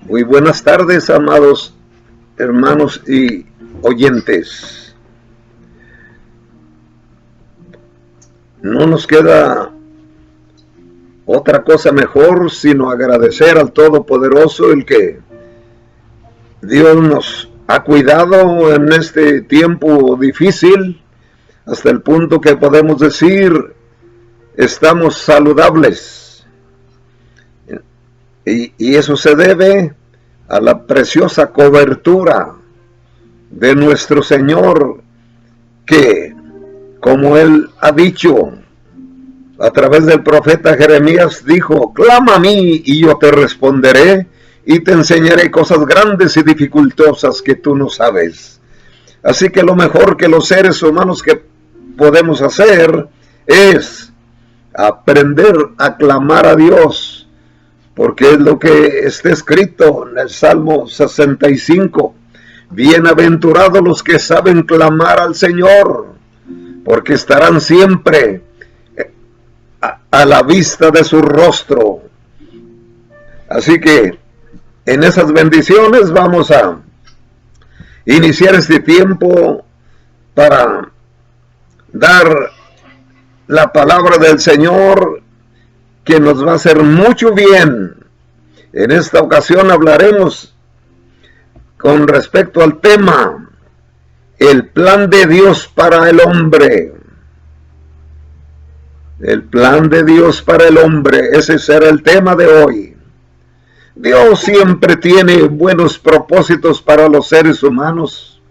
Muy buenas tardes, amados hermanos y oyentes. No nos queda otra cosa mejor sino agradecer al Todopoderoso, el que Dios nos ha cuidado en este tiempo difícil, hasta el punto que podemos decir estamos saludables. Y eso se debe a la preciosa cobertura de nuestro Señor, que, como Él ha dicho a través del profeta Jeremías, dijo: clama a mí y yo te responderé y te enseñaré cosas grandes y dificultosas que tú no sabes. Así que lo mejor que los seres humanos que podemos hacer es aprender a clamar a Dios, porque es lo que está escrito en el Salmo 65. Bienaventurados los que saben clamar al Señor, porque estarán siempre a la vista de su rostro. Así que en esas bendiciones vamos a iniciar este tiempo para dar la palabra del Señor, que nos va a hacer mucho bien. En esta ocasión hablaremos con respecto al tema: el plan de Dios para el hombre. El plan de Dios para el hombre, ese será el tema de hoy. Dios siempre tiene buenos propósitos para los seres humanos.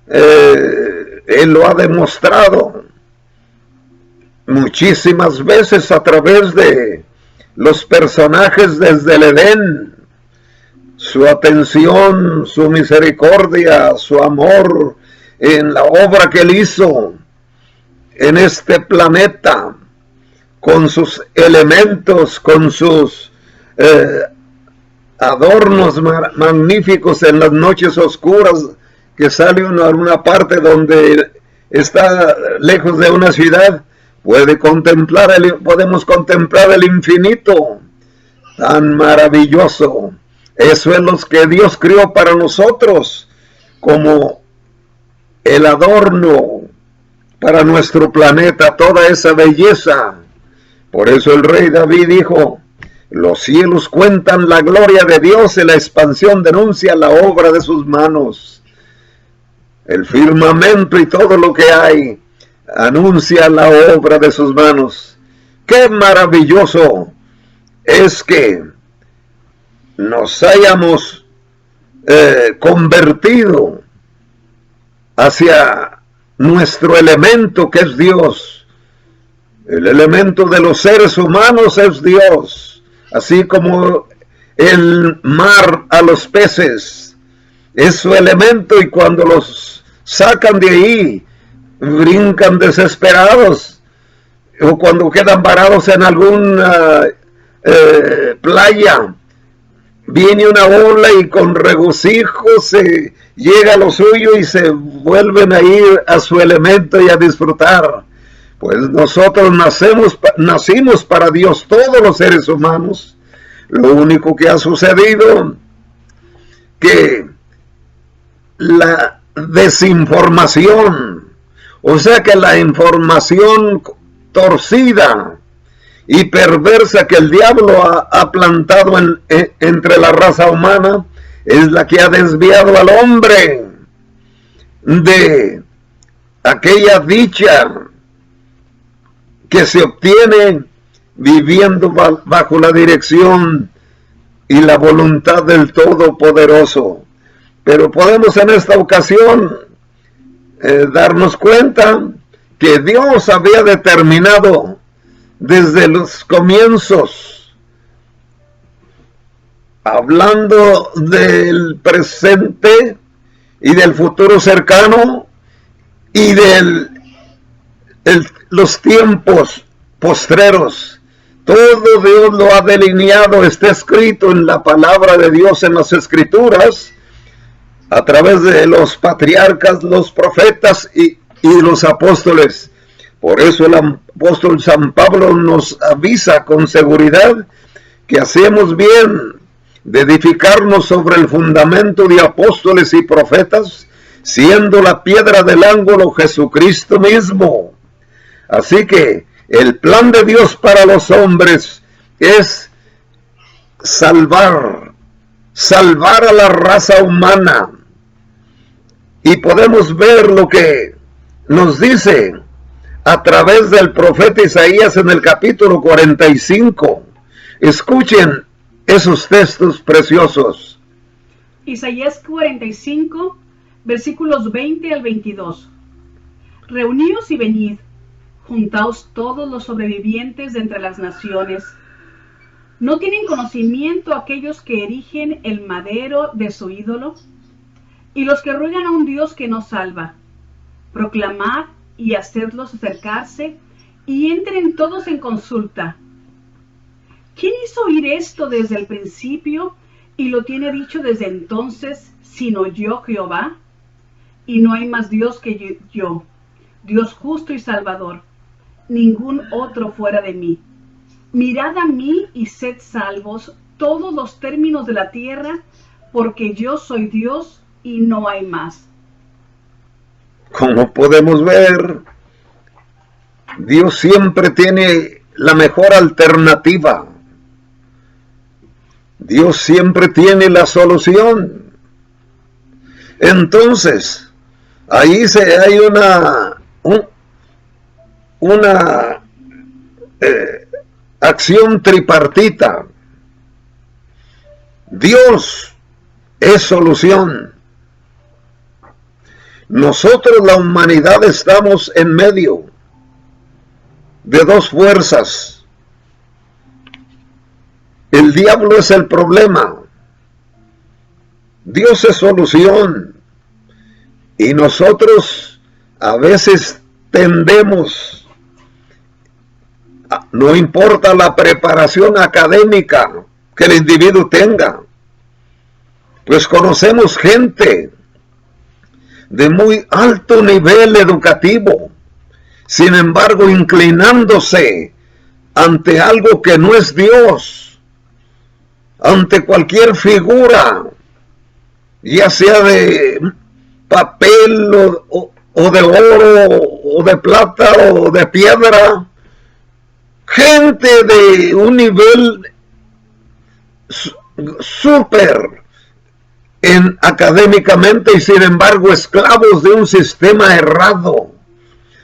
Él lo ha demostrado muchísimas veces a través de los personajes desde el Edén. Su atención, su misericordia, su amor en la obra que Él hizo en este planeta, con sus elementos, con sus adornos magníficos en las noches oscuras, que sale uno a una parte donde está lejos de una ciudad. Podemos contemplar el infinito tan maravilloso. Eso es lo que Dios creó para nosotros, como el adorno para nuestro planeta, toda esa belleza. Por eso el rey David dijo: los cielos cuentan la gloria de Dios y la expansión denuncia la obra de sus manos. El firmamento y todo lo que hay anuncia la obra de sus manos. Qué maravilloso es que nos hayamos convertido hacia nuestro elemento, que es Dios. El elemento de los seres humanos es Dios, así como el mar a los peces es su elemento, y cuando los sacan de ahí brincan desesperados, o cuando quedan varados en alguna playa, viene una ola y con regocijo se llega a lo suyo y se vuelven a ir a su elemento y a disfrutar. Pues nosotros nacimos para Dios, todos los seres humanos. Lo único que ha sucedido, que la desinformación, o sea que la información torcida y perversa que el diablo ha plantado entre la raza humana, es la que ha desviado al hombre de aquella dicha que se obtiene viviendo bajo la dirección y la voluntad del Todopoderoso. Pero podemos en esta ocasión darnos cuenta que Dios había determinado desde los comienzos, hablando del presente y del futuro cercano y de los tiempos postreros. Todo Dios lo ha delineado, está escrito en la palabra de Dios, en las Escrituras, a través de los patriarcas, los profetas y los apóstoles. Por eso el apóstol San Pablo nos avisa con seguridad que hacemos bien de edificarnos sobre el fundamento de apóstoles y profetas, siendo la piedra del ángulo Jesucristo mismo. Así que el plan de Dios para los hombres es salvar a la raza humana. Y podemos ver lo que nos dice a través del profeta Isaías en el capítulo 45. Escuchen esos textos preciosos. Isaías 45, versículos 20 al 22. Reuníos y venid, juntaos todos los sobrevivientes de entre las naciones. ¿No tienen conocimiento aquellos que erigen el madero de su ídolo? Y los que ruegan a un Dios que no salva. Proclamad y hacedlos acercarse, y entren todos en consulta. ¿Quién hizo oír esto desde el principio, y lo tiene dicho desde entonces, sino yo, Jehová? Y no hay más Dios que yo, Dios justo y salvador, ningún otro fuera de mí. Mirad a mí y sed salvos todos los términos de la tierra, porque yo soy Dios y no hay más. Como podemos ver, Dios siempre tiene la mejor alternativa. Dios siempre tiene la solución. Entonces, ahí hay una acción tripartita. Dios es solución. Nosotros, la humanidad, estamos en medio de dos fuerzas. El diablo es el problema. Dios es solución. Y nosotros a veces tendemos, no importa la preparación académica que el individuo tenga, pues conocemos gente de muy alto nivel educativo, sin embargo inclinándose ante algo que no es Dios, ante cualquier figura, ya sea de papel o de oro o de plata o de piedra, gente de un nivel súper académicamente, y sin embargo esclavos de un sistema errado,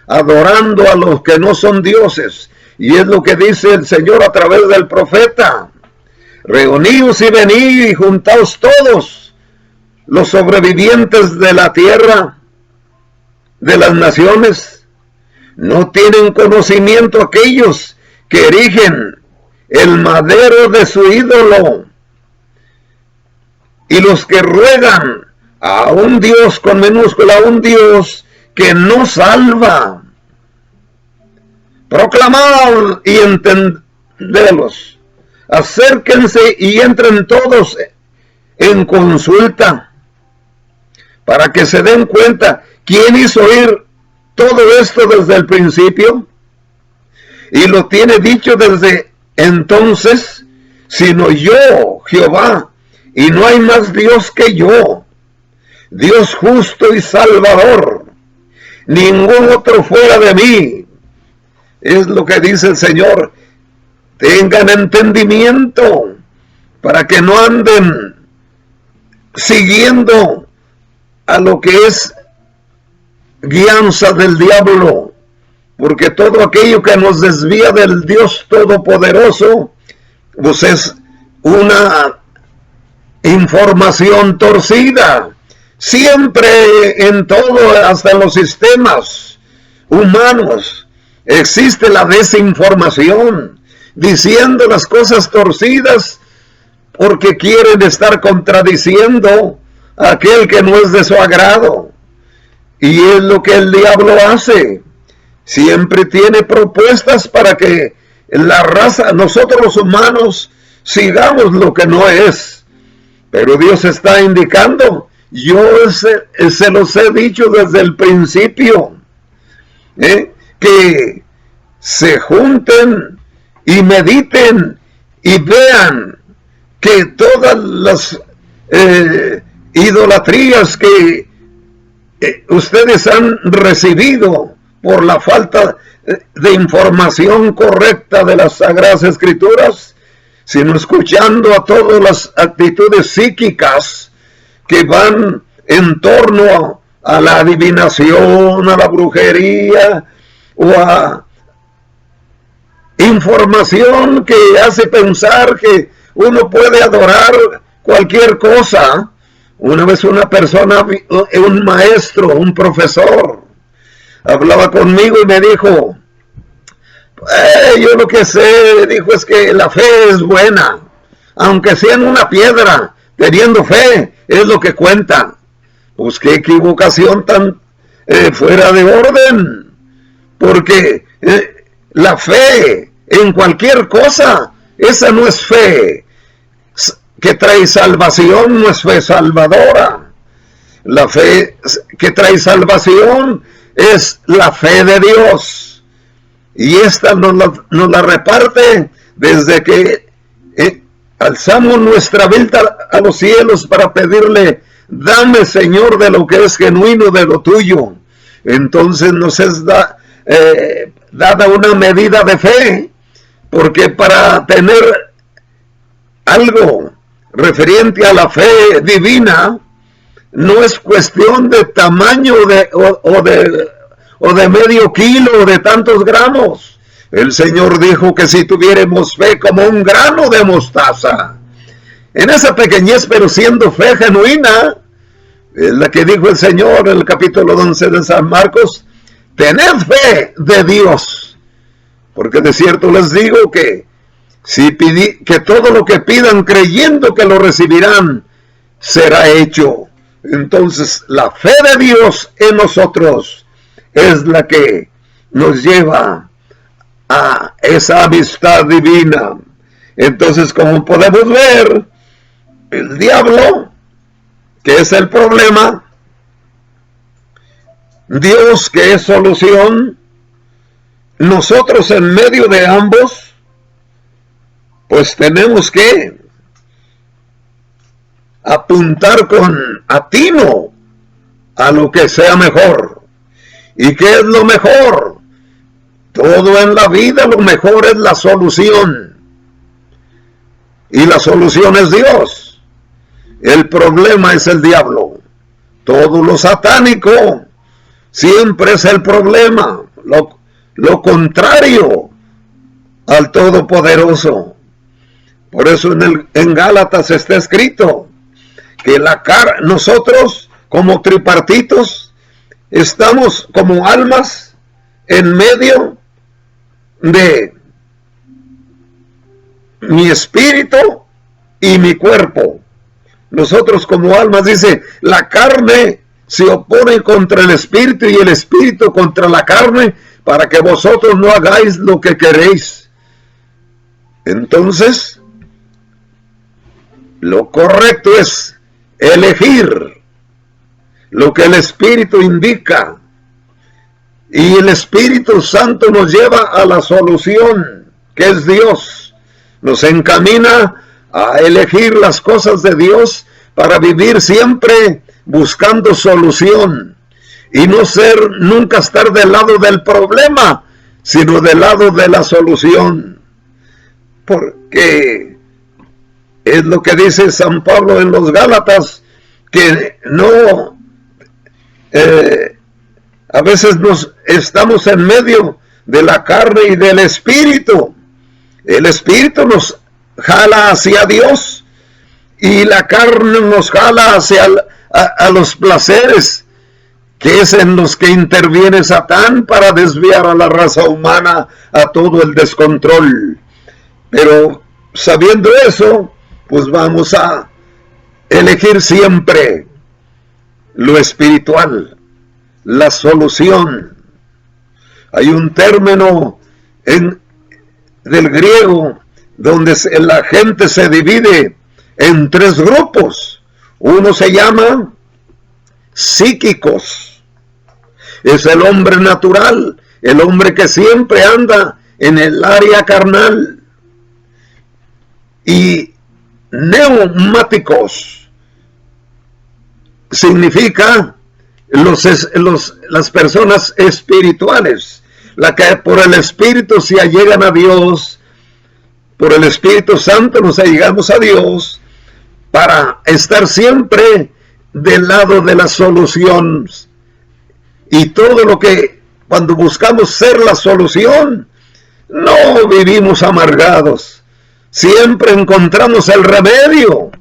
adorando a los que no son dioses. Y es lo que dice el Señor a través del profeta: reuníos y venid y juntaos todos los sobrevivientes de la tierra, de las naciones. No tienen conocimiento aquellos que erigen el madero de su ídolo, y los que ruegan a un Dios con minúscula, a un Dios que no salva. Proclamad y entendelos. Acérquense y entren todos en consulta, para que se den cuenta quién hizo oír todo esto desde el principio, y lo tiene dicho desde entonces, sino yo, Jehová, y no hay más Dios que yo, Dios justo y salvador, ningún otro fuera de mí. Es lo que dice el Señor. Tengan entendimiento para que no anden siguiendo a lo que es guianza del diablo, porque todo aquello que nos desvía del Dios Todopoderoso, pues es una información torcida. Siempre, en todo, hasta en los sistemas humanos, existe la desinformación, diciendo las cosas torcidas porque quieren estar contradiciendo a aquel que no es de su agrado. Y es lo que el diablo hace. Siempre tiene propuestas para que la raza, nosotros los humanos, sigamos lo que no es. Pero Dios está indicando: yo se los he dicho desde el principio, que se junten y mediten y vean que todas las idolatrías que ustedes han recibido por la falta de información correcta de las Sagradas Escrituras, sino escuchando a todas las actitudes psíquicas que van en torno a la adivinación, a la brujería o a información que hace pensar que uno puede adorar cualquier cosa. Una vez una persona, un maestro, un profesor, hablaba conmigo y me dijo, yo lo que sé, dijo, es que la fe es buena, aunque sea en una piedra, teniendo fe, es lo que cuenta. Pues qué equivocación tan fuera de orden, porque la fe en cualquier cosa, esa no es fe que trae salvación, no es fe salvadora. La fe que trae salvación es la fe de Dios, y esta nos la reparte desde que alzamos nuestra vista a los cielos para pedirle, dame, Señor, de lo que es genuino, de lo tuyo. Entonces nos es dada una medida de fe, porque para tener algo referente a la fe divina, no es cuestión de tamaño o de medio kilo o de tantos gramos. El Señor dijo que si tuviéramos fe como un grano de mostaza, en esa pequeñez, pero siendo fe genuina, es la que dijo el Señor en el capítulo 11 de San Marcos, tened fe de Dios, porque de cierto les digo que que todo lo que pidan creyendo que lo recibirán, será hecho. Entonces la fe de Dios en nosotros es la que nos lleva a esa amistad divina. Entonces, como podemos ver, el diablo, que es el problema, Dios, que es solución, nosotros en medio de ambos, pues tenemos que apuntar con atino a lo que sea mejor. ¿Y qué es lo mejor? Todo en la vida, lo mejor es la solución. Y la solución es Dios. El problema es el diablo. Todo lo satánico siempre es el problema. Lo contrario al Todopoderoso. Por eso en Gálatas está escrito que nosotros como tripartitos estamos como almas en medio de mi espíritu y mi cuerpo. Nosotros como almas, dice, la carne se opone contra el espíritu y el espíritu contra la carne, para que vosotros no hagáis lo que queréis. Entonces, lo correcto es elegir lo que el Espíritu indica, y el Espíritu Santo nos lleva a la solución, que es Dios. Nos encamina a elegir las cosas de Dios para vivir siempre buscando solución, y no nunca estar del lado del problema, sino del lado de la solución. Porque es lo que dice San Pablo en los Gálatas, que no, a veces estamos en medio de la carne y del espíritu. El espíritu nos jala hacia Dios y la carne nos jala hacia a los placeres, que es en los que interviene Satán para desviar a la raza humana a todo el descontrol. Pero sabiendo eso, pues vamos a elegir siempre lo espiritual, la solución. Hay un término del griego donde la gente se divide en tres grupos. Uno se llama psíquicos. Es el hombre natural, el hombre que siempre anda en el área carnal. Y neumáticos significa las personas espirituales, la que por el Espíritu se allegan a Dios, por el Espíritu Santo nos allegamos a Dios para estar siempre del lado de la solución. Y todo lo que cuando buscamos ser la solución, no vivimos amargados, siempre encontramos el remedio,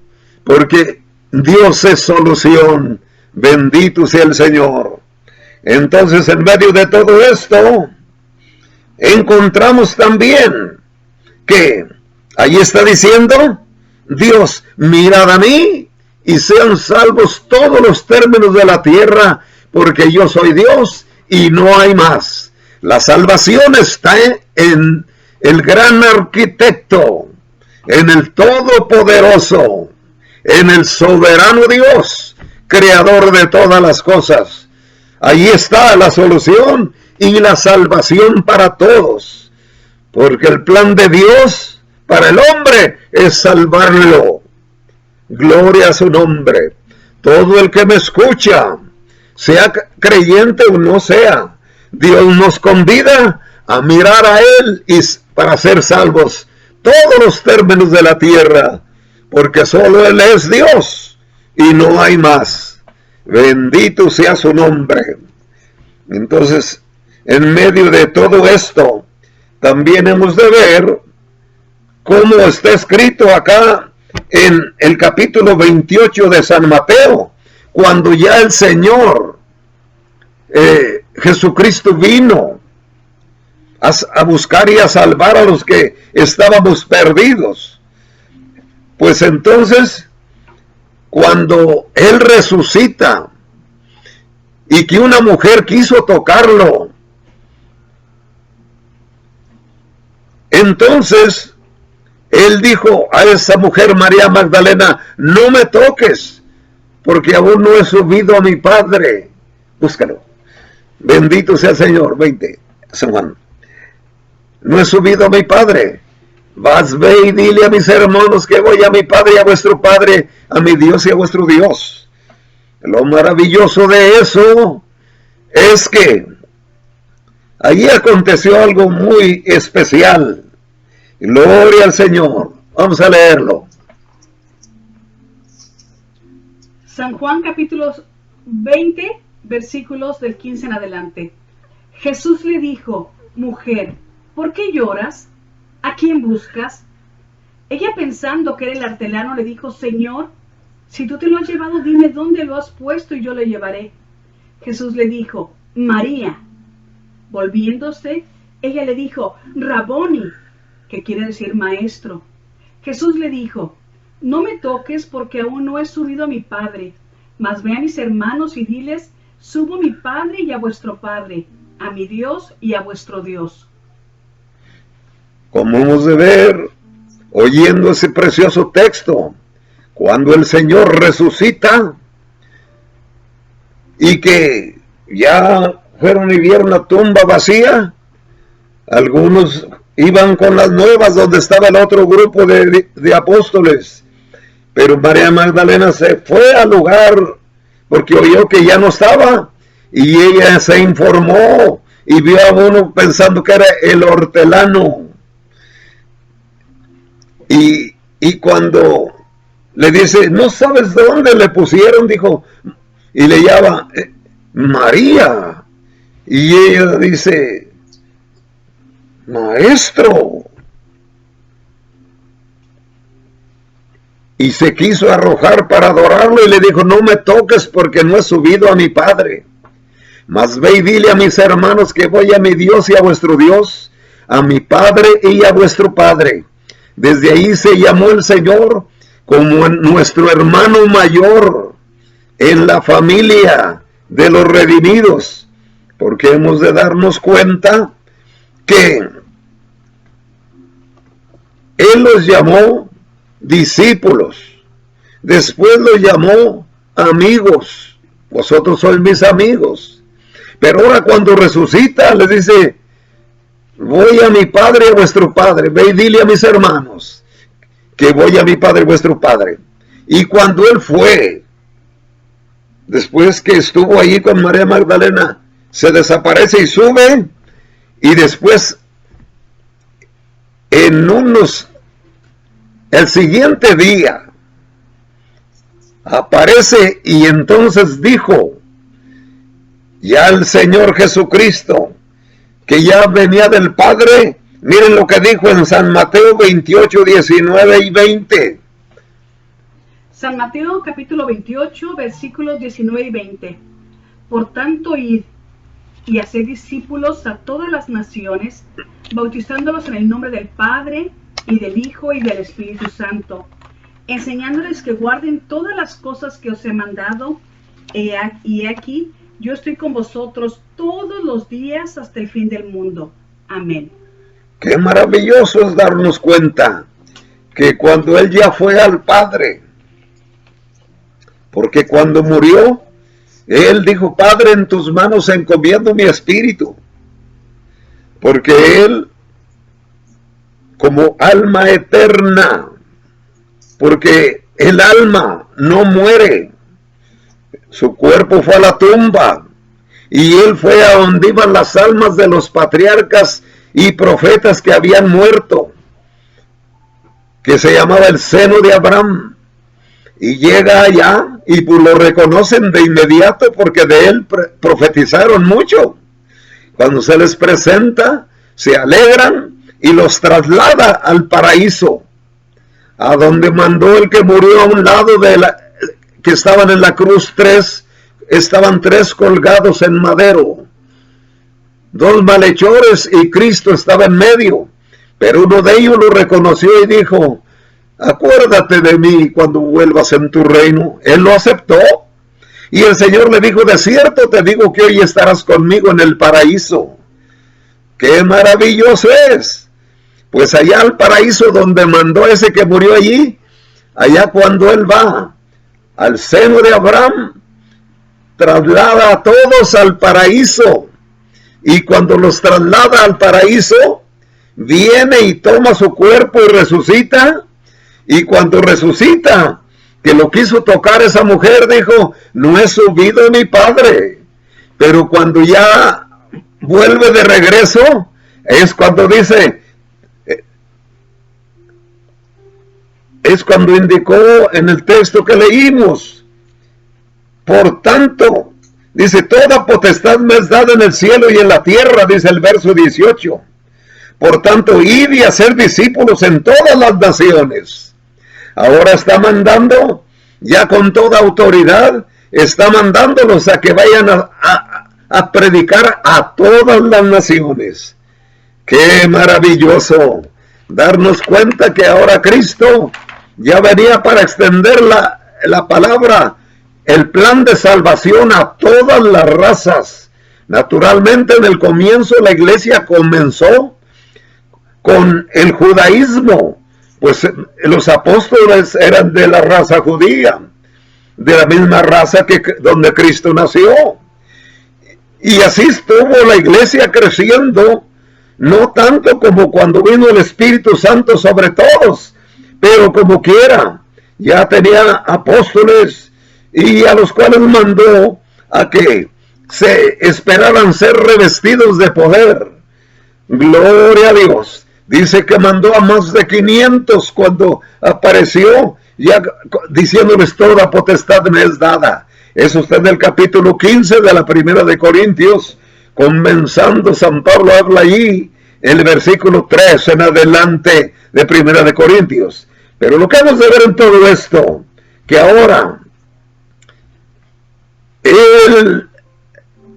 porque Dios es solución. Bendito sea el Señor. Entonces, en medio de todo esto, encontramos también que ahí está diciendo Dios: mirad a mí y sean salvos todos los términos de la tierra, porque yo soy Dios y no hay más. La salvación está en el gran arquitecto, en el todopoderoso, en el soberano Dios, creador de todas las cosas. Ahí está la solución y la salvación para todos, porque el plan de Dios para el hombre es salvarlo. Gloria a su nombre. Todo el que me escucha, sea creyente o no sea, Dios nos convida a mirar a Él y para ser salvos todos los términos de la tierra, porque solo Él es Dios y no hay más. Bendito sea su nombre. Entonces, en medio de todo esto, también hemos de ver cómo está escrito acá en el capítulo 28 de San Mateo, cuando ya el Señor Jesucristo vino a buscar y a salvar a los que estábamos perdidos. Pues entonces, cuando Él resucita y que una mujer quiso tocarlo, entonces Él dijo a esa mujer, María Magdalena: no me toques, porque aún no he subido a mi Padre. Búscalo. Bendito sea el Señor. 20, San Juan. No he subido a mi Padre. Vas, ve y dile a mis hermanos que voy a mi Padre y a vuestro Padre, a mi Dios y a vuestro Dios. Lo maravilloso de eso es que allí aconteció algo muy especial. Gloria al Señor. Vamos a leerlo. San Juan capítulo 20, versículos del 15 en adelante. Jesús le dijo: mujer, ¿por qué lloras? ¿A quién buscas? Ella, pensando que era el hortelano, le dijo: Señor, si tú te lo has llevado, dime dónde lo has puesto y yo lo llevaré. Jesús le dijo: María. Volviéndose, ella le dijo: Raboni, que quiere decir maestro. Jesús le dijo: no me toques, porque aún no he subido a mi Padre, mas ve a mis hermanos y diles: subo a mi Padre y a vuestro Padre, a mi Dios y a vuestro Dios. Como hemos de ver, oyendo ese precioso texto, cuando el Señor resucita y que ya fueron y vieron la tumba vacía, algunos iban con las nuevas donde estaba el otro grupo de apóstoles, pero María Magdalena se fue al lugar porque oyó que ya no estaba, y ella se informó y vio a uno pensando que era el hortelano. Y cuando le dice: no sabes dónde le pusieron, dijo, y le llama María, y ella dice: maestro. Y se quiso arrojar para adorarlo y le dijo: no me toques, porque no he subido a mi Padre, mas ve y dile a mis hermanos que voy a mi Dios y a vuestro Dios, a mi Padre y a vuestro Padre. Desde ahí se llamó el Señor como nuestro hermano mayor en la familia de los redimidos, porque hemos de darnos cuenta que Él los llamó discípulos, después los llamó amigos. Vosotros sois mis amigos. Pero ahora cuando resucita les dice: voy a mi Padre y a vuestro Padre, ve y dile a mis hermanos que voy a mi Padre vuestro Padre. Y cuando él fue, después que estuvo allí con María Magdalena, se desaparece y sube, y después el siguiente día aparece, y entonces dijo ya el Señor Jesucristo, que ya venía del Padre. Miren lo que dijo en San Mateo 28, 19 y 20. San Mateo capítulo 28, versículos 19 y 20. Por tanto, id y haced discípulos a todas las naciones, bautizándolos en el nombre del Padre, y del Hijo, y del Espíritu Santo, enseñándoles que guarden todas las cosas que os he mandado, y aquí yo estoy con vosotros todos los días hasta el fin del mundo. Amén. Qué maravilloso es darnos cuenta que cuando él ya fue al Padre, porque cuando murió, él dijo: Padre, en tus manos encomiendo mi espíritu, porque él, como alma eterna, porque el alma no muere, su cuerpo fue a la tumba, y él fue a donde iban las almas de los patriarcas y profetas que habían muerto, que se llamaba el seno de Abraham, y llega allá y pues lo reconocen de inmediato, porque de él profetizaron mucho. Cuando se les presenta, se alegran y los traslada al paraíso, a donde mandó el que murió a un lado que estaban en la cruz estaban tres colgados en madero, dos malhechores, y Cristo estaba en medio. Pero uno de ellos lo reconoció y dijo: acuérdate de mí cuando vuelvas en tu reino. Él lo aceptó, y el Señor le dijo: de cierto te digo que hoy estarás conmigo en el paraíso. ¡Qué maravilloso es! Pues allá al paraíso donde mandó ese que murió allí, allá cuando él va al seno de Abraham, traslada a todos al paraíso, y cuando los traslada al paraíso, viene y toma su cuerpo y resucita. Y cuando resucita, que lo quiso tocar esa mujer, dijo: no he subido a mi Padre. Pero cuando ya vuelve de regreso, es cuando dice, es cuando indicó en el texto que leímos: por tanto, dice, toda potestad me es dada en el cielo y en la tierra, dice el verso 18. Por tanto, id y hacer discípulos en todas las naciones. Ahora está mandando, ya con toda autoridad, está mandándolos a que vayan a predicar a todas las naciones. ¡Qué maravilloso! Darnos cuenta que ahora Cristo ya venía para extender la palabra, el plan de salvación a todas las razas. Naturalmente, en el comienzo la iglesia comenzó con el judaísmo, pues los apóstoles eran de la raza judía, de la misma raza donde Cristo nació. Y así estuvo la iglesia creciendo, no tanto como cuando vino el Espíritu Santo sobre todos, pero como quiera, ya tenía apóstoles, y a los cuales mandó a que se esperaran ser revestidos de poder. Gloria a Dios. Dice que mandó a más de 500 cuando apareció, ya diciéndoles: toda potestad me es dada. Eso está en el capítulo 15 de la Primera de Corintios. Comenzando, San Pablo habla allí, el versículo 3 en adelante de Primera de Corintios. Pero lo que hemos de ver en todo esto, que ahora el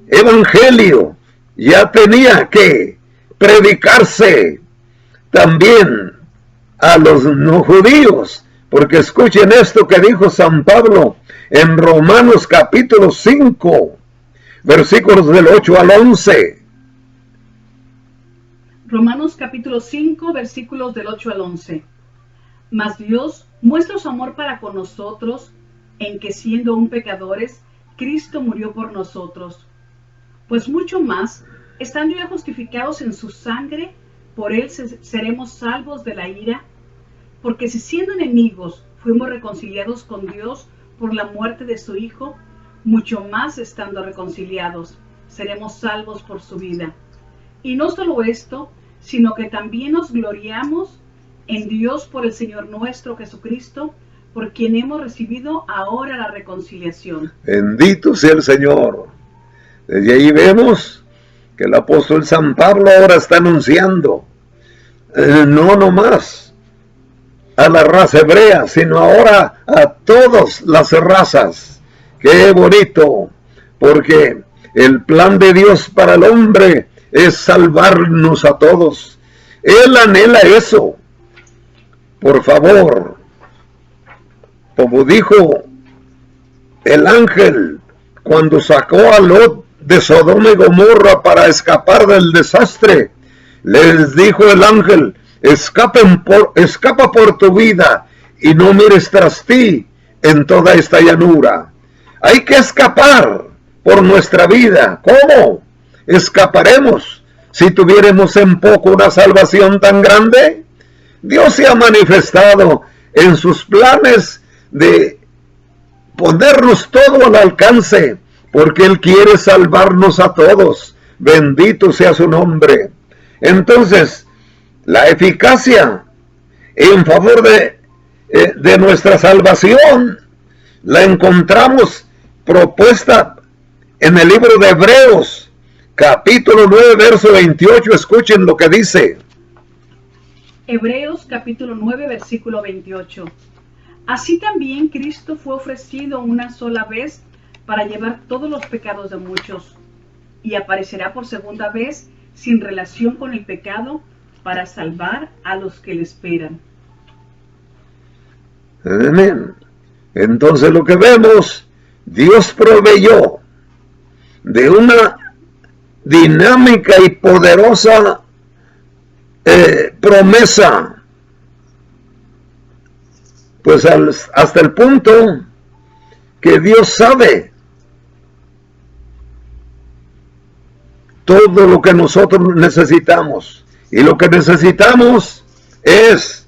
evangelio ya tenía que predicarse también a los no judíos, porque escuchen esto que dijo San Pablo en Romanos capítulo 5, versículos del 8 al 11. Romanos capítulo 5, versículos del 8 al 11. Mas Dios muestra su amor para con nosotros, en que siendo aún pecadores, Cristo murió por nosotros. Pues mucho más, estando ya justificados en su sangre, por él seremos salvos de la ira. Porque si siendo enemigos fuimos reconciliados con Dios por la muerte de su Hijo, mucho más estando reconciliados, seremos salvos por su vida. Y no solo esto, sino que también nos gloriamos en Dios por el Señor nuestro Jesucristo, por quien hemos recibido ahora la reconciliación. Bendito sea el Señor. Desde ahí vemos que el apóstol San Pablo ahora está anunciando, no nomás a la raza hebrea, sino ahora a todas las razas. ¡Qué bonito! Porque el plan de Dios para el hombre es salvarnos a todos. Él anhela eso. Por favor, como dijo el ángel cuando sacó a Lot de Sodoma y Gomorra para escapar del desastre, les dijo el ángel: escapa por tu vida y no mires tras ti en toda esta llanura. Hay que escapar por nuestra vida. ¿Cómo escaparemos si tuviéramos en poco una salvación tan grande? Dios se ha manifestado en sus planes de ponernos todo al alcance, porque Él quiere salvarnos a todos. Bendito sea su nombre. Entonces, la eficacia en favor de nuestra salvación la encontramos propuesta en el libro de Hebreos, capítulo 9, verso 28. Escuchen lo que dice. Hebreos capítulo 9, versículo 28. Así también Cristo fue ofrecido una sola vez para llevar todos los pecados de muchos, y aparecerá por segunda vez sin relación con el pecado para salvar a los que le esperan. Amén. Entonces lo que vemos, Dios proveyó de una dinámica y poderosa promesa, pues hasta el punto que Dios sabe todo lo que nosotros necesitamos, y lo que necesitamos es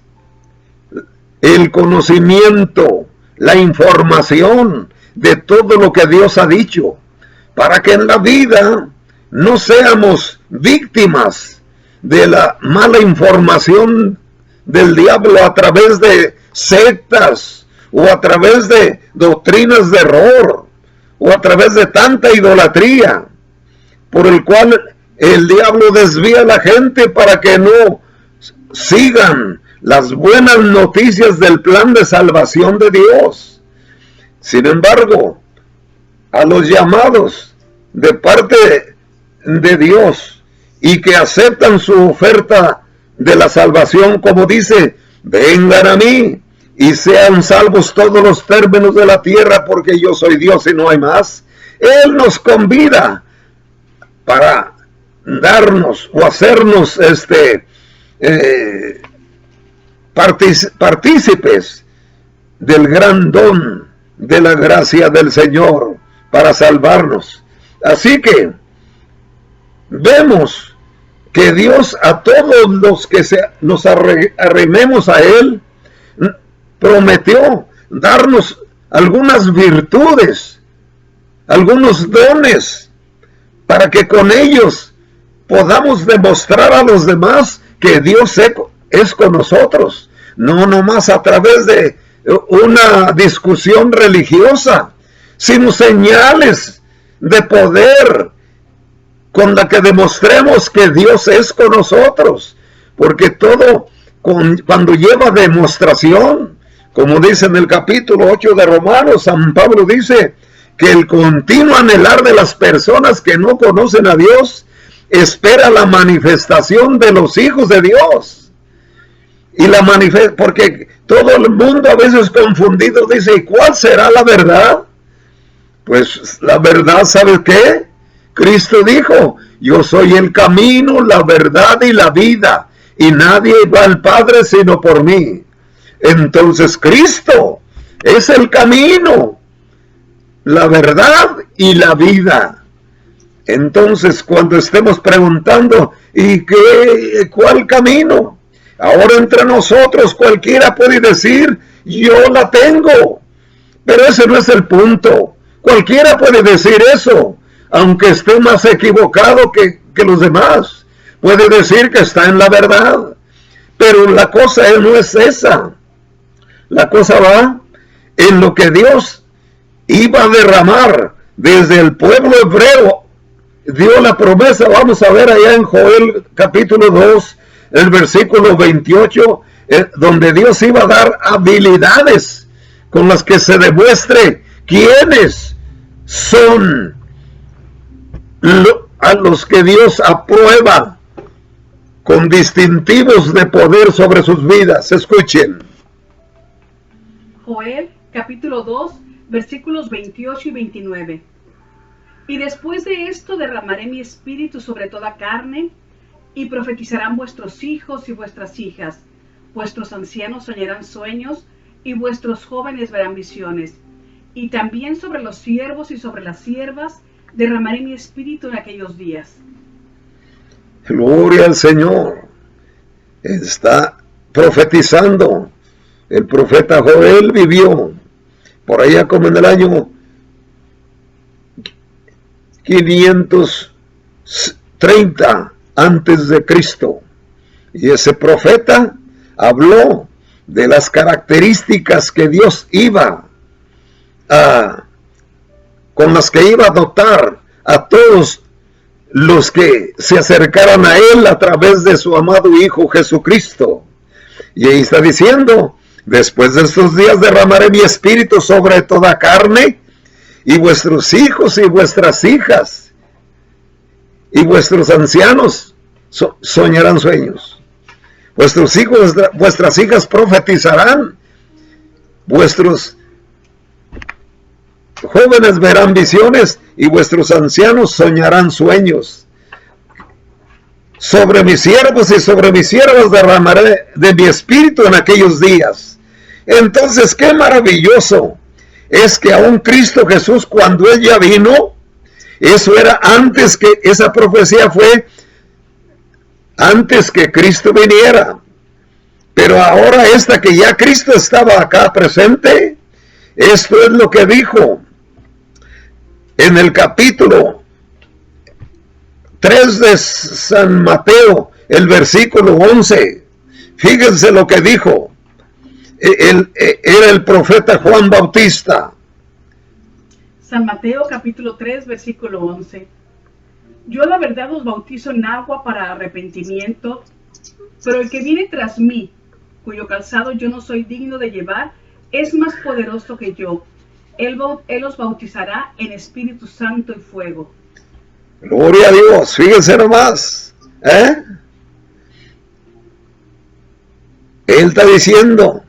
el conocimiento, la información de todo lo que Dios ha dicho, para que en la vida no seamos víctimas de la mala información del diablo a través de sectas o a través de doctrinas de error o a través de tanta idolatría, por el cual el diablo desvía a la gente para que no sigan las buenas noticias del plan de salvación de Dios. Sin embargo, a los llamados de parte de Dios y que aceptan su oferta de la salvación, como dice: vengan a mí y sean salvos todos los términos de la tierra, porque yo soy Dios y no hay más. Él nos convida para darnos o hacernos partícipes del gran don de la gracia del Señor para salvarnos. Así que vemos que Dios, a todos los que nos arrimemos a Él, prometió darnos algunas virtudes, algunos dones, para que con ellos podamos demostrar a los demás que Dios es con nosotros, no nomás a través de una discusión religiosa, sino señales de poder con la que demostremos que Dios es con nosotros, porque todo cuando lleva demostración, como dice en el capítulo 8 de Romanos, San Pablo dice que el continuo anhelar de las personas que no conocen a Dios espera la manifestación de los hijos de Dios. Y porque todo el mundo a veces confundido dice: ¿y cuál será la verdad? Pues la verdad, ¿sabes qué? Cristo dijo: yo soy el camino, la verdad y la vida, y nadie va al Padre sino por mí. Entonces Cristo es el camino, la verdad y la vida. Entonces, cuando estemos preguntando: ¿y cuál camino? Ahora entre nosotros cualquiera puede decir, yo la tengo. Pero ese no es el punto. Cualquiera puede decir eso, aunque esté más equivocado que los demás. Puede decir que está en la verdad. Pero la cosa no es esa. La cosa va en lo que Dios iba a derramar desde el pueblo hebreo. Dio la promesa, vamos a ver allá en Joel capítulo 2, el versículo 28, donde Dios iba a dar habilidades con las que se demuestre quiénes son a los que Dios aprueba con distintivos de poder sobre sus vidas. Escuchen. Joel capítulo 2, versículos 28 y 29. Y después de esto derramaré mi espíritu sobre toda carne, y profetizarán vuestros hijos y vuestras hijas. Vuestros ancianos soñarán sueños, y vuestros jóvenes verán visiones. Y también sobre los siervos y sobre las siervas derramaré mi espíritu en aquellos días. Gloria al Señor. Está profetizando. El profeta Joel vivió por allá como en el año 530 antes de Cristo. Y ese profeta habló de las características que Dios con las que iba a dotar a todos los que se acercaran a Él a través de su amado Hijo Jesucristo. Y ahí está diciendo, después de estos días derramaré mi espíritu sobre toda carne, y vuestros hijos y vuestras hijas y vuestros ancianos soñarán sueños. Vuestros hijos, vuestras hijas profetizarán. Vuestros jóvenes verán visiones y vuestros ancianos soñarán sueños. Sobre mis siervos y sobre mis siervas derramaré de mi espíritu en aquellos días. Entonces, qué maravilloso es que aún Cristo Jesús, cuando Él ya vino, eso era antes que, esa profecía fue antes que Cristo viniera. Pero ahora esta que ya Cristo estaba acá presente, esto es lo que dijo en el capítulo 3 de San Mateo, el versículo 11. Fíjense lo que dijo. Era el profeta Juan Bautista. San Mateo capítulo 3, versículo 11. Yo la verdad os bautizo en agua para arrepentimiento, pero el que viene tras mí, cuyo calzado yo no soy digno de llevar, es más poderoso que yo. Él os bautizará en Espíritu Santo y fuego. Gloria a Dios, fíjense nomás. Él está diciendo,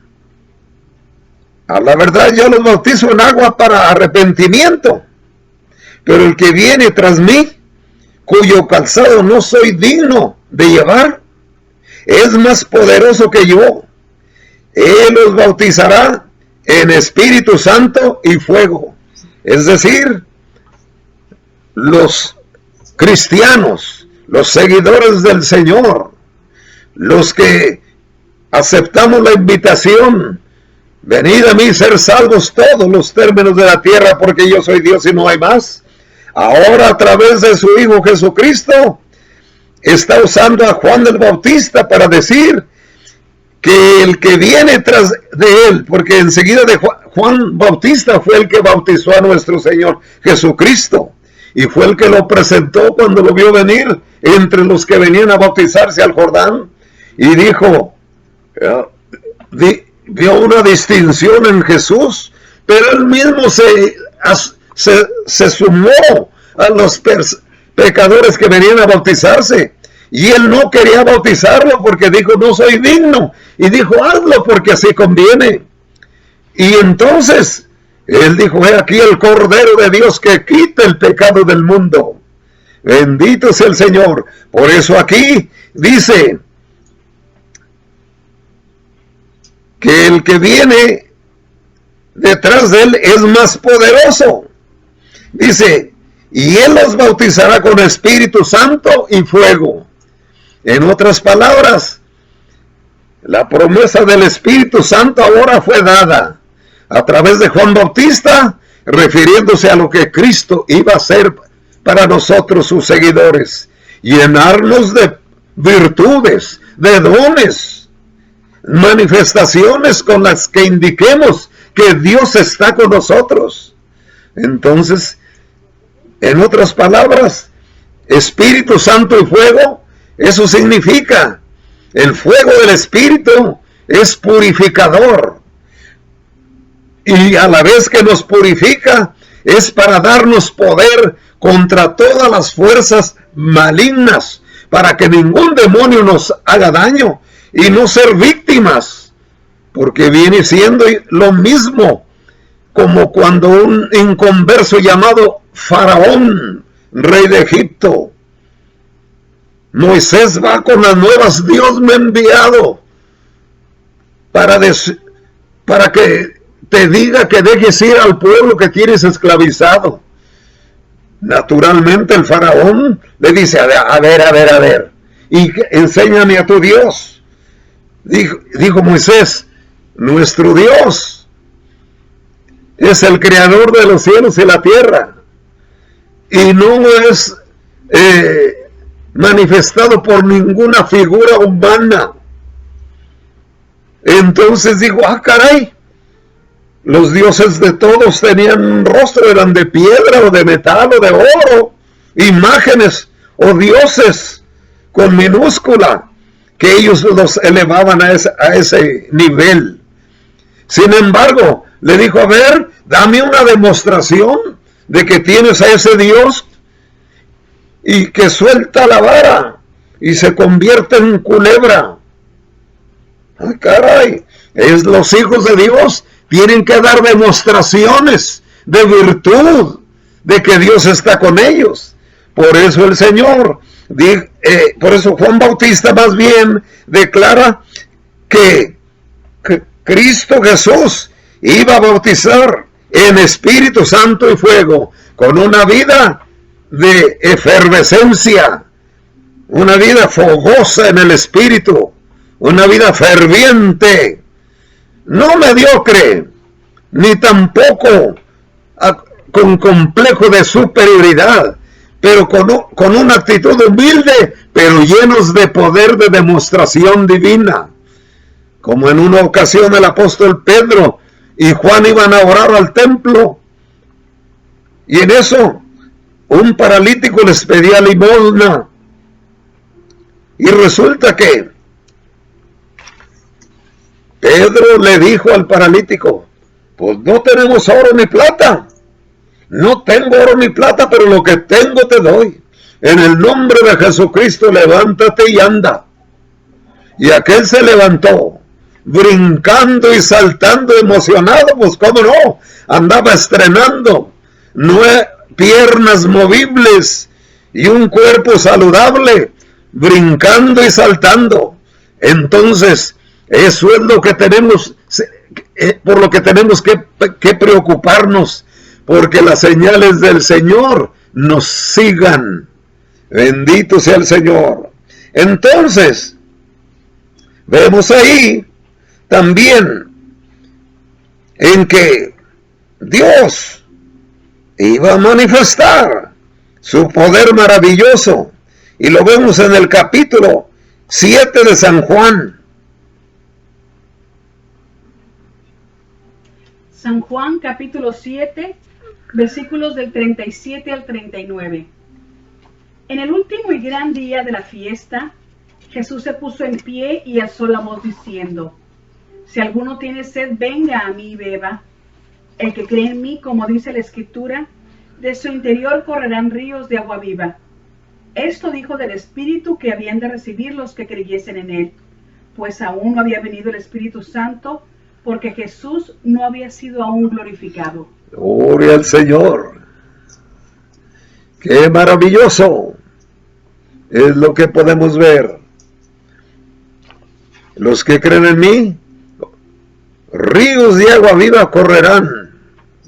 a la verdad yo los bautizo en agua para arrepentimiento, pero el que viene tras mí, cuyo calzado no soy digno de llevar, es más poderoso que yo. Él los bautizará en Espíritu Santo y fuego. Es decir, los cristianos, los seguidores del Señor, los que aceptamos la invitación, venid a mí, ser salvos todos los términos de la tierra, porque yo soy Dios y no hay más. Ahora, a través de su Hijo Jesucristo, está usando a Juan el Bautista para decir que el que viene tras de él, porque enseguida de Juan Bautista fue el que bautizó a nuestro Señor Jesucristo, y fue el que lo presentó cuando lo vio venir entre los que venían a bautizarse al Jordán, y dijo, vio una distinción en Jesús, pero él mismo se sumó a los pecadores que venían a bautizarse, y él no quería bautizarlo porque dijo, no soy digno, y dijo, hazlo porque así conviene. Y entonces él dijo, he aquí el Cordero de Dios que quita el pecado del mundo. Bendito sea el Señor. Por eso aquí dice que el que viene detrás de él es más poderoso. Dice, y él los bautizará con Espíritu Santo y fuego. En otras palabras, La promesa del Espíritu Santo ahora fue dada a través de Juan Bautista, refiriéndose a lo que Cristo iba a hacer para nosotros, sus seguidores, llenarnos de virtudes, de dones, manifestaciones con las que indiquemos que Dios está con nosotros. Entonces, en otras palabras, Espíritu Santo y fuego, eso significa, el fuego del Espíritu es purificador, y a la vez que nos purifica, es para darnos poder contra todas las fuerzas malignas, para que ningún demonio nos haga daño y no ser víctimas, porque viene siendo lo mismo como cuando un inconverso llamado Faraón, rey de Egipto, Moisés va con las nuevas, Dios me ha enviado para que te diga que dejes ir al pueblo que tienes esclavizado. Naturalmente el faraón le dice, a ver, y enséñame a tu Dios. Dijo Moisés, nuestro Dios es el creador de los cielos y la tierra, y no es manifestado por ninguna figura humana. Entonces dijo, caray, los dioses de todos tenían un rostro, eran de piedra o de metal o de oro, imágenes o dioses con minúscula, que ellos los elevaban a ese nivel. Sin embargo, le dijo, a ver, dame una demostración de que tienes a ese Dios, y que suelta la vara y se convierte en culebra. ¡Ay, caray! Los hijos de Dios tienen que dar demostraciones de virtud, de que Dios está con ellos. Por eso el Señor, por eso Juan Bautista más bien declara que Cristo Jesús iba a bautizar en Espíritu Santo y fuego, con una vida de efervescencia, una vida fogosa en el Espíritu, una vida ferviente, no mediocre, ni tampoco con complejo de superioridad, pero con una actitud humilde, pero llenos de poder de demostración divina. Como en una ocasión el apóstol Pedro y Juan iban a orar al templo, y en eso un paralítico les pedía limosna, y resulta que Pedro le dijo al paralítico, pues no tenemos oro ni plata, no tengo oro ni plata, pero lo que tengo te doy. En el nombre de Jesucristo, levántate y anda. Y aquel se levantó, brincando y saltando, emocionado, pues cómo no, andaba estrenando piernas movibles y un cuerpo saludable, brincando y saltando. Entonces, eso es lo que tenemos, por lo que tenemos que preocuparnos, porque las señales del Señor nos sigan. Bendito sea el Señor. Entonces, vemos ahí también en que Dios iba a manifestar su poder maravilloso, y lo vemos en el capítulo 7 de San Juan. San Juan capítulo 7, versículos del 37 al 39. En el último y gran día de la fiesta, Jesús se puso en pie y alzó la voz diciendo, si alguno tiene sed, venga a mí y beba. El que cree en mí, como dice la Escritura, de su interior correrán ríos de agua viva. Esto dijo del Espíritu que habían de recibir los que creyesen en él, pues aún no había venido el Espíritu Santo, porque Jesús no había sido aún glorificado. Gloria al Señor. ¡Qué maravilloso! Es lo que podemos ver. Los que creen en mí, ríos de agua viva correrán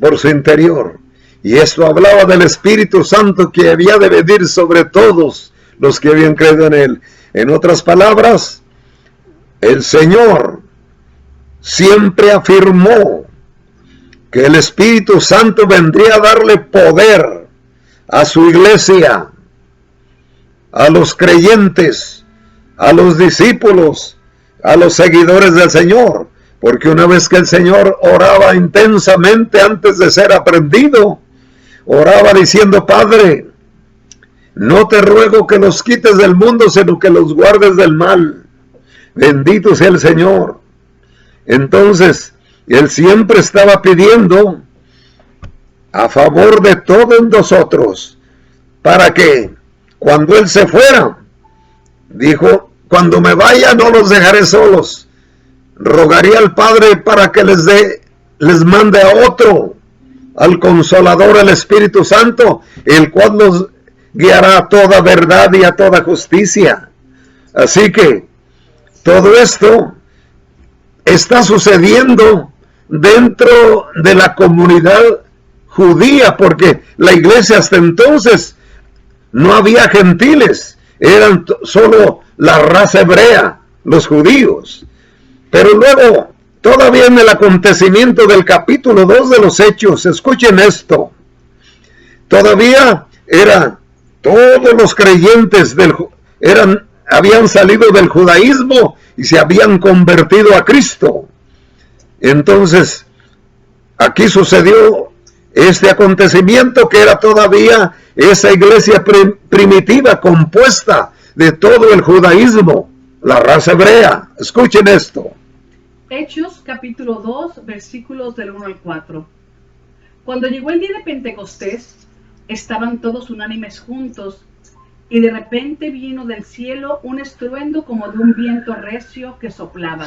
por su interior. Y esto hablaba del Espíritu Santo que había de venir sobre todos los que habían creído en él. En otras palabras, el Señor siempre afirmó que el Espíritu Santo vendría a darle poder a su iglesia, a los creyentes, a los discípulos, a los seguidores del Señor, porque una vez que el Señor oraba intensamente antes de ser aprendido, oraba diciendo: Padre, no te ruego que los quites del mundo, sino que los guardes del mal. Bendito sea el Señor. Entonces, Él siempre estaba pidiendo a favor de todos nosotros, para que cuando Él se fuera, dijo: cuando me vaya no los dejaré solos, rogaría al Padre para que les mande a otro, al Consolador, el Espíritu Santo, el cual los guiará a toda verdad y a toda justicia. Así que todo esto está sucediendo dentro de la comunidad judía, porque la iglesia hasta entonces no había gentiles, eran solo la raza hebrea, los judíos. Pero luego, todavía en el acontecimiento del capítulo 2 de los Hechos, escuchen esto, todavía todos los creyentes habían salido del judaísmo y se habían convertido a Cristo. Entonces, aquí sucedió este acontecimiento, que era todavía esa iglesia primitiva compuesta de todo el judaísmo, la raza hebrea. Escuchen esto. Hechos capítulo 2, versículos del 1 al 4. Cuando llegó el día de Pentecostés, estaban todos unánimes juntos, y de repente vino del cielo un estruendo como de un viento recio que soplaba,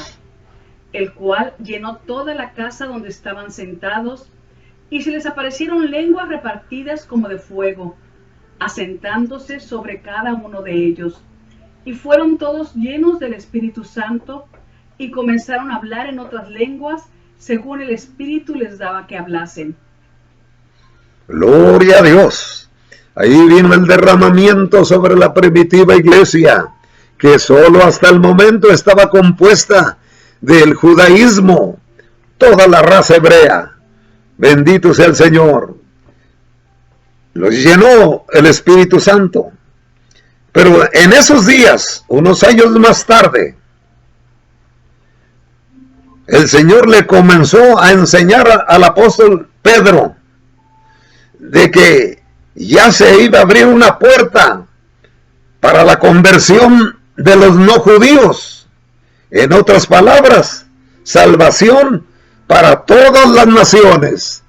el cual llenó toda la casa donde estaban sentados, y se les aparecieron lenguas repartidas como de fuego, asentándose sobre cada uno de ellos. Y fueron todos llenos del Espíritu Santo, y comenzaron a hablar en otras lenguas, según el Espíritu les daba que hablasen. Gloria a Dios. Ahí vino el derramamiento sobre la primitiva iglesia, que solo hasta el momento estaba compuesta del judaísmo, toda la raza hebrea. Bendito sea el Señor. Los llenó el Espíritu Santo. Pero en esos días, unos años más tarde, el Señor le comenzó a enseñar al apóstol Pedro de que ya se iba a abrir una puerta para la conversión de los no judíos. En otras palabras, salvación para todas las naciones.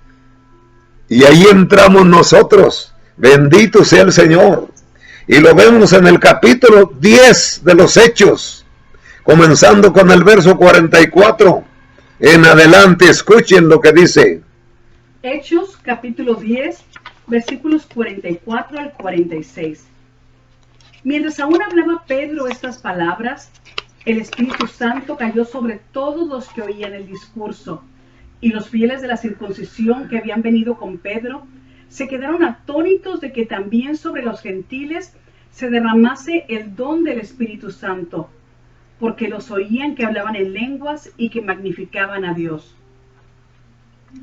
Y ahí entramos nosotros. Bendito sea el Señor. Y lo vemos en el capítulo 10 de los Hechos, comenzando con el verso 44 en adelante. Escuchen lo que dice. Hechos capítulo 10, versículos 44 al 46. Mientras aún hablaba Pedro estas palabras, el Espíritu Santo cayó sobre todos los que oían el discurso, y los fieles de la circuncisión que habían venido con Pedro se quedaron atónitos de que también sobre los gentiles se derramase el don del Espíritu Santo, porque los oían que hablaban en lenguas y que magnificaban a Dios.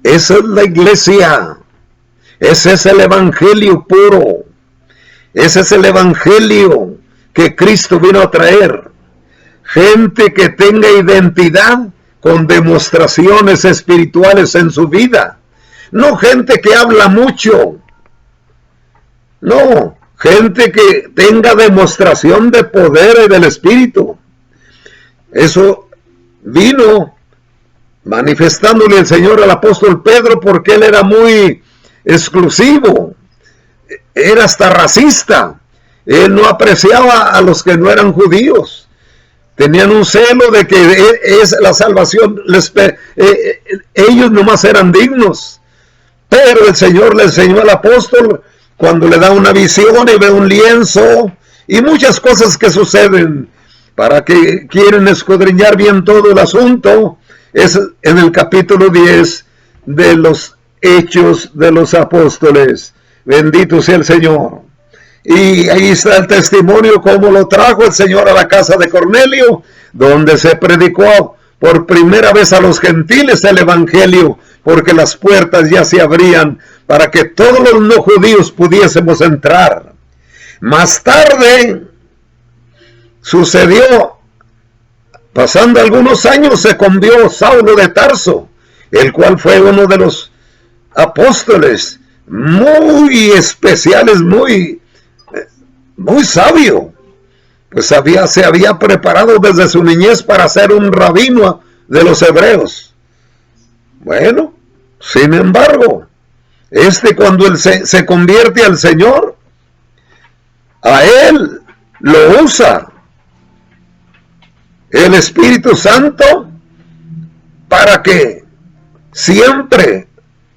Esa es la iglesia. Ese es el evangelio puro. Ese es el evangelio que Cristo vino a traer. Gente que tenga identidad con demostraciones espirituales en su vida. No gente que habla mucho. No, gente que tenga demostración de poder y del Espíritu. Eso vino manifestándole el Señor al apóstol Pedro, porque él era muy exclusivo, era hasta racista. Él no apreciaba a los que no eran judíos. Tenían un celo de que es la salvación, ellos nomás eran dignos. Pero el Señor le enseñó al apóstol cuando le da una visión y ve un lienzo y muchas cosas que suceden. Para que quieren escudriñar bien todo el asunto, es en el capítulo 10 de los Hechos de los Apóstoles. Bendito sea el Señor. Y ahí está el testimonio cómo lo trajo el Señor a la casa de Cornelio, donde se predicó por primera vez a los gentiles el evangelio, porque las puertas ya se abrían para que todos los no judíos pudiésemos entrar. Más tarde sucedió, pasando algunos años, se convirtió Saulo de Tarso, el cual fue uno de los apóstoles muy especiales, muy sabio, pues se había preparado desde su niñez para ser un rabino de los hebreos. Bueno, sin embargo, cuando él se convierte al Señor, a él lo usa el Espíritu Santo para que siempre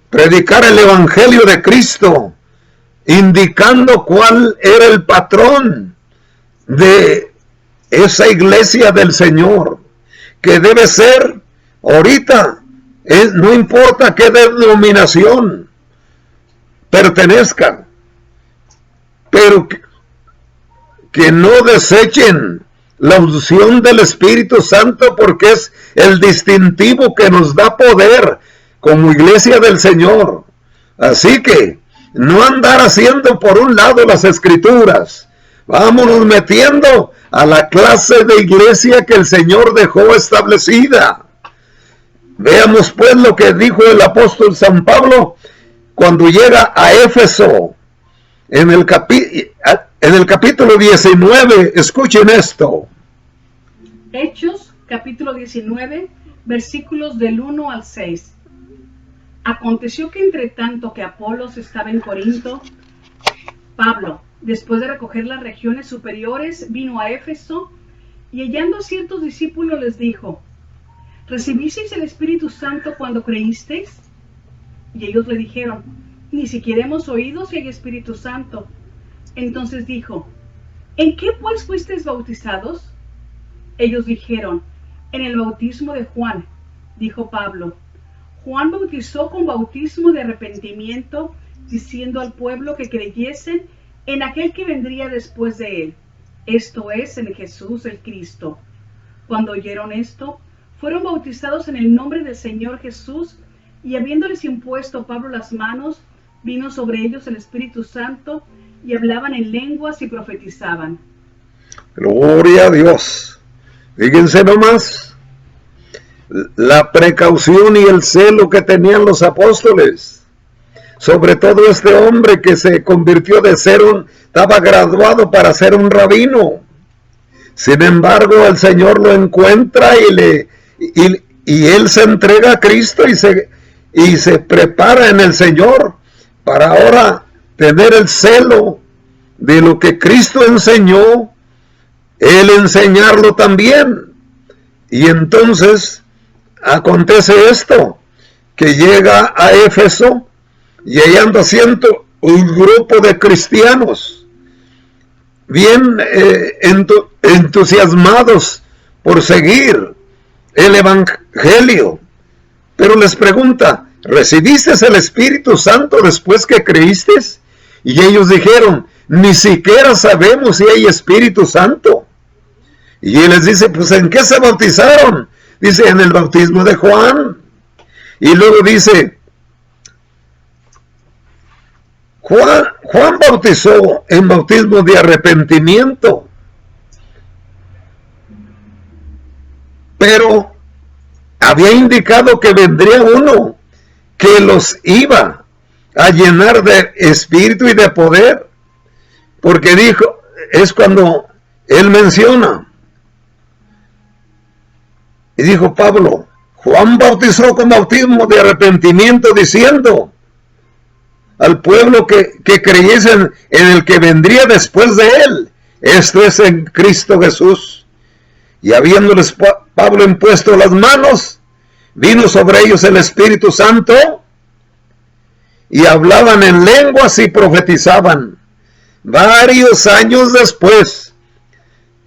predicara el Evangelio de Cristo, indicando cuál era el patrón de esa iglesia del Señor, que debe ser ahorita, no importa qué denominación pertenezcan, pero que no desechen la unción del Espíritu Santo, porque es el distintivo que nos da poder como iglesia del Señor. Así que no andar haciendo por un lado las escrituras, vámonos metiendo a la clase de iglesia que el Señor dejó establecida. Veamos pues lo que dijo el apóstol San Pablo cuando llega a Éfeso, en el capítulo 19, escuchen esto. Hechos, capítulo 19, versículos del 1 al 6. Aconteció que entre tanto que Apolos estaba en Corinto, Pablo, después de recoger las regiones superiores, vino a Éfeso, y hallando a ciertos discípulos les dijo: ¿recibisteis el Espíritu Santo cuando creísteis? Y ellos le dijeron: ni siquiera hemos oído si hay Espíritu Santo. Entonces dijo: ¿en qué pues fuisteis bautizados? Ellos dijeron: en el bautismo de Juan. Dijo Pablo: Juan bautizó con bautismo de arrepentimiento, diciendo al pueblo que creyesen en aquel que vendría después de él, esto es, en Jesús el Cristo. Cuando oyeron esto, fueron bautizados en el nombre del Señor Jesús, y habiéndoles impuesto Pablo las manos, vino sobre ellos el Espíritu Santo, y hablaban en lenguas y profetizaban. Gloria a Dios. Fíjense nomás la precaución y el celo que tenían los apóstoles, sobre todo este hombre que se convirtió estaba graduado para ser un rabino. Sin embargo, el Señor lo encuentra y él se entrega a Cristo y se prepara en el Señor para ahora tener el celo de lo que Cristo enseñó, él enseñarlo también. Y entonces acontece esto, que llega a Éfeso y ahí anda haciendo un grupo de cristianos bien entusiasmados por seguir el Evangelio. Pero les pregunta: ¿recibiste el Espíritu Santo después que creíste? Y ellos dijeron: ni siquiera sabemos si hay Espíritu Santo. Y él les dice: pues ¿en qué se bautizaron? Dice: en el bautismo de Juan. Y luego dice: Juan bautizó en bautismo de arrepentimiento, pero había indicado que vendría uno que los iba a llenar de espíritu y de poder, porque dijo, es cuando él menciona, y dijo Pablo: Juan bautizó con bautismo de arrepentimiento, diciendo al pueblo que creyesen en el que vendría después de él, esto es, en Cristo Jesús. Y habiéndoles Pablo impuesto las manos, vino sobre ellos el Espíritu Santo, y hablaban en lenguas y profetizaban. Varios años después,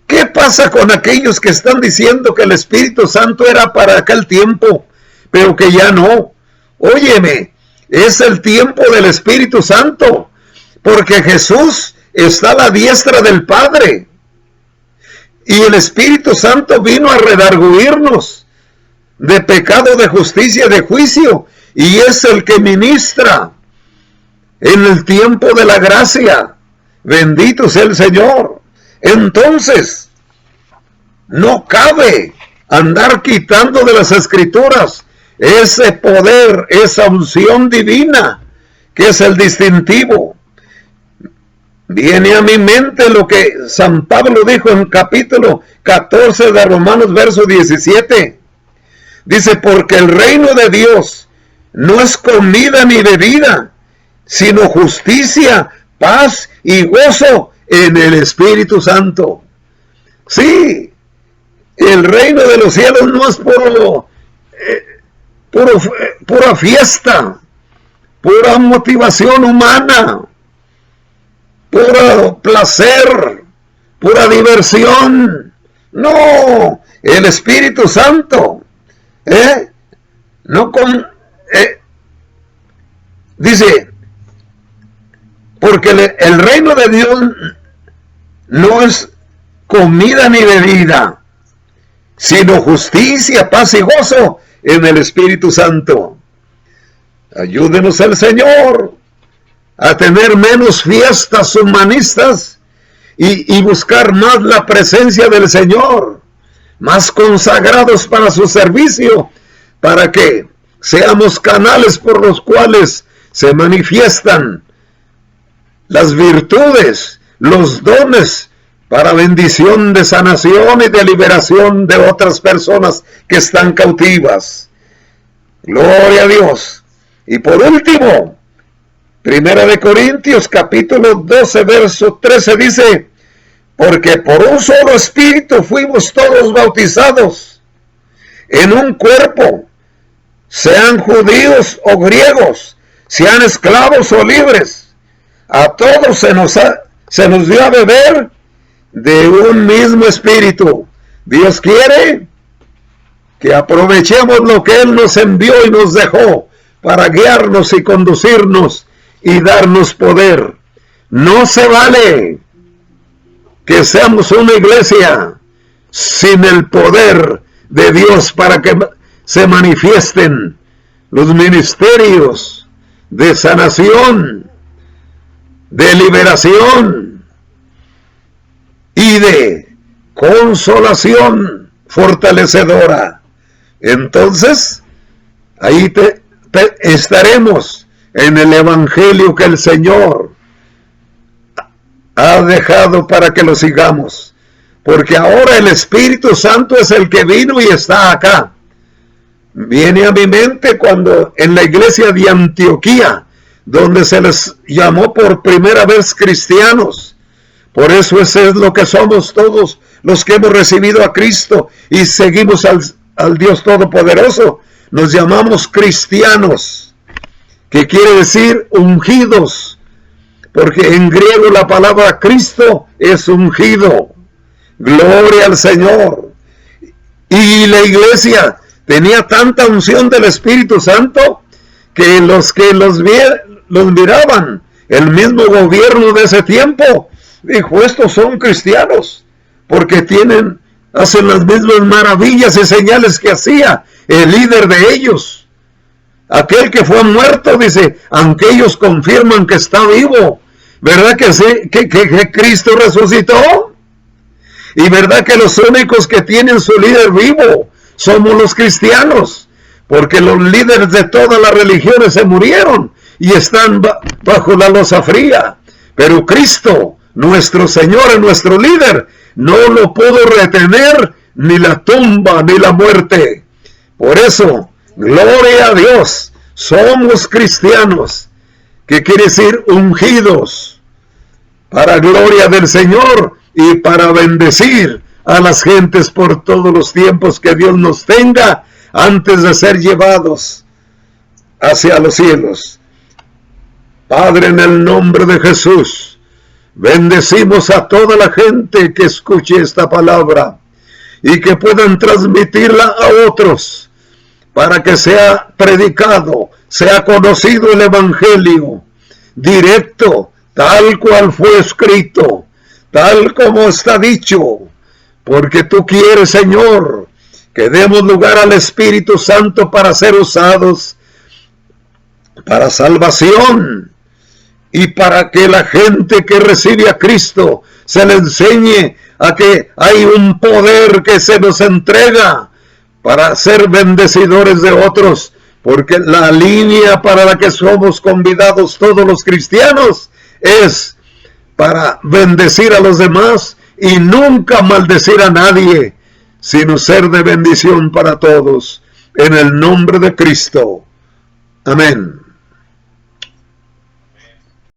¿qué pasa con aquellos que están diciendo que el Espíritu Santo era para aquel tiempo, pero que ya no? Óyeme, es el tiempo del Espíritu Santo, porque Jesús está a la diestra del Padre. Y el Espíritu Santo vino a redarguirnos de pecado, de justicia, de juicio. Y es el que ministra en el tiempo de la gracia. Bendito sea el Señor. Entonces, no cabe andar quitando de las Escrituras ese poder, esa unción divina, que es el distintivo. Viene a mi mente lo que San Pablo dijo en capítulo 14 de Romanos, verso 17. Dice, porque el reino de Dios no es comida ni bebida, sino justicia, paz y gozo en el Espíritu Santo. Sí, el reino de los cielos no es pura fiesta, pura motivación humana, puro placer, pura diversión. No, el Espíritu Santo, dice, porque el reino de Dios no es comida ni bebida, sino justicia, paz y gozo en el Espíritu Santo. Ayúdenos el Señor a tener menos fiestas humanistas y buscar más la presencia del Señor, más consagrados para su servicio, para que seamos canales por los cuales se manifiestan las virtudes, los dones para bendición de sanación y de liberación de otras personas que están cautivas. Gloria a Dios. Y por último, Primera de Corintios capítulo 12 verso 13 dice, porque por un solo espíritu fuimos todos bautizados en un cuerpo, sean judíos o griegos, sean esclavos o libres, a todos se nos dio a beber de un mismo espíritu. Dios quiere que aprovechemos lo que Él nos envió y nos dejó para guiarnos y conducirnos y darnos poder. No se vale que seamos una iglesia sin el poder de Dios para que se manifiesten los ministerios de sanación, de liberación y de consolación fortalecedora. Entonces, ahí estaremos en el evangelio que el Señor ha dejado para que lo sigamos, porque ahora el Espíritu Santo es el que vino y está acá. Viene a mi mente cuando en la iglesia de Antioquía, donde se les llamó por primera vez cristianos, por eso ese es lo que somos todos los que hemos recibido a Cristo y seguimos al Dios Todopoderoso, nos llamamos cristianos, que quiere decir ungidos, porque en griego la palabra Cristo es ungido. Gloria al Señor. Y la iglesia tenía tanta unción del Espíritu Santo que los miraban, el mismo gobierno de ese tiempo dijo, estos son cristianos, porque hacen las mismas maravillas y señales que hacía el líder de ellos. Aquel que fue muerto, dice, aunque ellos confirman que está vivo. ¿Verdad que sí? Que Cristo resucitó? Y verdad que los únicos que tienen su líder vivo somos los cristianos, porque los líderes de todas las religiones se murieron y están bajo la losa fría. Pero Cristo, nuestro Señor y nuestro líder, no lo pudo retener ni la tumba ni la muerte. Por eso, gloria a Dios, somos cristianos, que quiere decir ungidos, para gloria del Señor y para bendecir a las gentes por todos los tiempos que Dios nos tenga antes de ser llevados hacia los cielos. Padre, en el nombre de Jesús, bendecimos a toda la gente que escuche esta palabra y que puedan transmitirla a otros para que sea predicado, sea conocido el Evangelio directo tal cual fue escrito, tal como está dicho, porque tú quieres, Señor, que demos lugar al Espíritu Santo para ser usados para salvación y para que la gente que recibe a Cristo se le enseñe a que hay un poder que se nos entrega para ser bendecidores de otros, porque la línea para la que somos convidados todos los cristianos es para bendecir a los demás y nunca maldecir a nadie, sino ser de bendición para todos, en el nombre de Cristo. Amén.